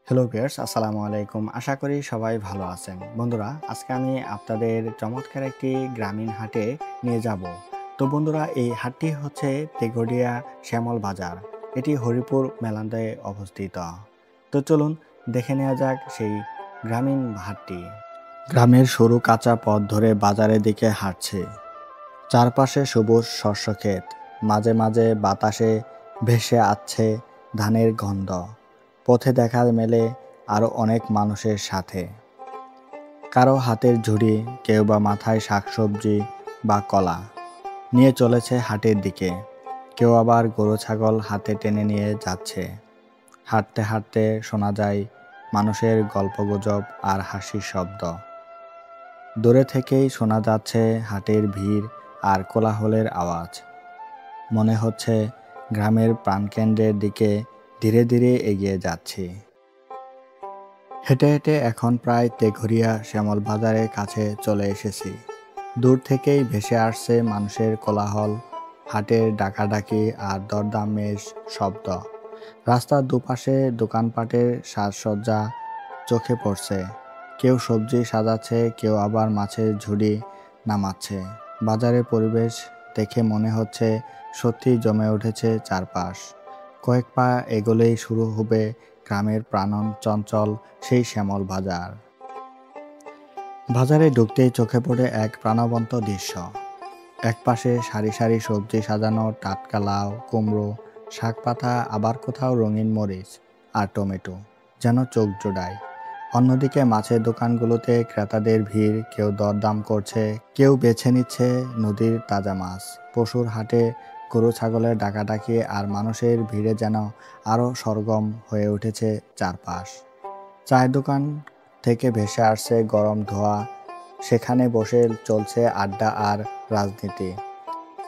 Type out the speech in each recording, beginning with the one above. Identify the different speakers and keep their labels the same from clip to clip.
Speaker 1: Hello viewers, আসসালামু আলাইকুম। আশা করি সবাই ভালো আছেন। বন্ধুরা, আজকে আমি আপনাদের চমৎকার একটি গ্রামীণ হাটে নিয়ে যাব। তো বন্ধুরা, এই হাটটি হচ্ছে তেঘরিয়া শ্যামল বাজার। এটি হরিপুর মেলান্দে অবস্থিত। তো চলুন দেখে নেওয়া যাক সেই গ্রামীণ হাটটি। গ্রামের সরু কাঁচা পথ ধরে বাজারের দিকে হাঁটছে। চারপাশে সবুজ শস্যক্ষেত, মাঝে মাঝে বাতাসে ভেসে আসছে ধানের গন্ধ। পথে দেখা মেলে আরও অনেক মানুষের সাথে, কারো হাতের ঝুড়ি, কেউ বা মাথায় শাকসবজি বা কলা নিয়ে চলেছে হাটের দিকে। কেউ আবার গরু ছাগল হাতে টেনে নিয়ে যাচ্ছে। হাঁটতে হাঁটতে শোনা যায় মানুষের গল্পগুজব আর হাসির শব্দ। দূরে থেকেই শোনা যাচ্ছে হাটের ভিড় আর কোলাহলের আওয়াজ। মনে হচ্ছে গ্রামের প্রাণকেন্দ্রের দিকে ধীরে ধীরে এগিয়ে যাচ্ছি। হেঁটে হেঁটে এখন প্রায় তেঘরিয়া শ্যামল বাজারের কাছে চলে এসেছি। দূর থেকেই ভেসে আসছে মানুষের কোলাহল, হাটের ডাকাডাকি আর দরদামের শব্দ। রাস্তার দুপাশে দোকানপাটের সাজসজ্জা চোখে পড়ছে। কেউ সবজি সাজাচ্ছে, কেউ আবার মাছের ঝুড়ি নামাচ্ছে। বাজারের পরিবেশ দেখে মনে হচ্ছে সত্যি জমে উঠেছে চারপাশ। কয়েক পা এগোলেই শুরু হবে গ্রামের প্রাণন চঞ্চল সেই শ্যামল বাজার। বাজারে ঢুকতেই চোখে পড়ে এক প্রাণবন্ত দৃশ্য। একপাশে সারি সারি সবজি সাজানো, টাটকা লাউ, কুমড়ো, শাক পাতা, আবার কোথাও রঙিন মরিচ আর টমেটো যেন চোখ জোড়ায়। অন্যদিকে মাছের দোকানগুলোতে ক্রেতাদের ভিড়, কেউ দরদাম করছে, কেউ বেছে নিচ্ছে নদীর তাজা মাছ। পশুর হাটে গরু ছাগলের ডাকাডাকি আর মানুষের ভিড়ে যেন আরও সরগম হয়ে উঠেছে চারপাশ। চায়ের দোকান থেকে ভেসে আসছে গরম ধোঁয়া, সেখানে বসে চলছে আড্ডা আর রাজনীতি।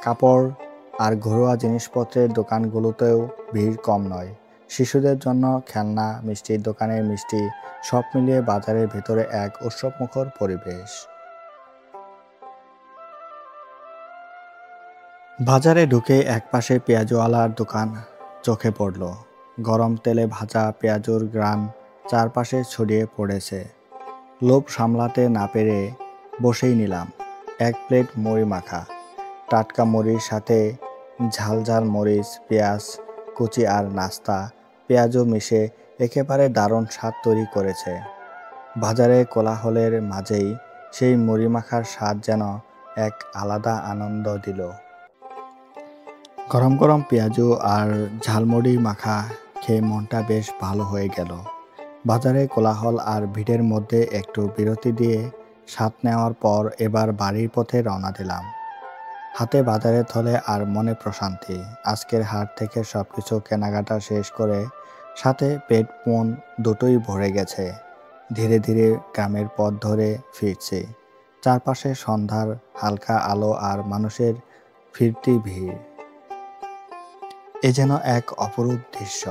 Speaker 1: কাপড় আর ঘরোয়া জিনিসপত্রের দোকানগুলোতেও ভিড় কম নয়। শিশুদের জন্য খেলনা, মিষ্টির দোকানের মিষ্টি, সব মিলিয়ে বাজারের ভেতরে এক উৎসবমুখর পরিবেশ। বাজারে ঢুকে একপাশে পেঁয়াজওয়ালার দোকান চোখে পড়ল। গরম তেলে ভাজা পেঁয়াজুর ঘ্রাণ চারপাশে ছড়িয়ে পড়েছে। লোভ সামলাতে না পেরে বসেই নিলাম এক প্লেট মুড়ি মাখা। টাটকা মুড়ির সাথে ঝাল ঝাল মরিচ, পেঁয়াজ কুচি আর নাস্তা পেঁয়াজও মিশে একেবারে দারুণ স্বাদ তৈরি করেছে। বাজারে কোলাহলের মাঝেই সেই মুড়ি মাখার স্বাদ যেন এক আলাদা আনন্দ দিল। গরম গরম পেঁয়াজু আর ঝালমুড়ি মাখা খেয়ে মনটা বেশ ভালো হয়ে গেল। বাজারে কোলাহল আর ভিড়ের মধ্যে একটু বিরতি দিয়ে স্বাদ নেওয়ার পর এবার বাড়ির পথে রওনা দিলাম। হাতে বাজারের থলে আর মনে প্রশান্তি। আজকের হাট থেকে সবকিছু কেনাকাটা শেষ করে সাথে পেট মন দুটোই ভরে গেছে। ধীরে ধীরে গ্রামের পথ ধরে ফিরছি। চারপাশে সন্ধ্যার হালকা আলো আর মানুষের ফিরতি ভিড়। এ যেন এক অপরূপ দৃশ্য।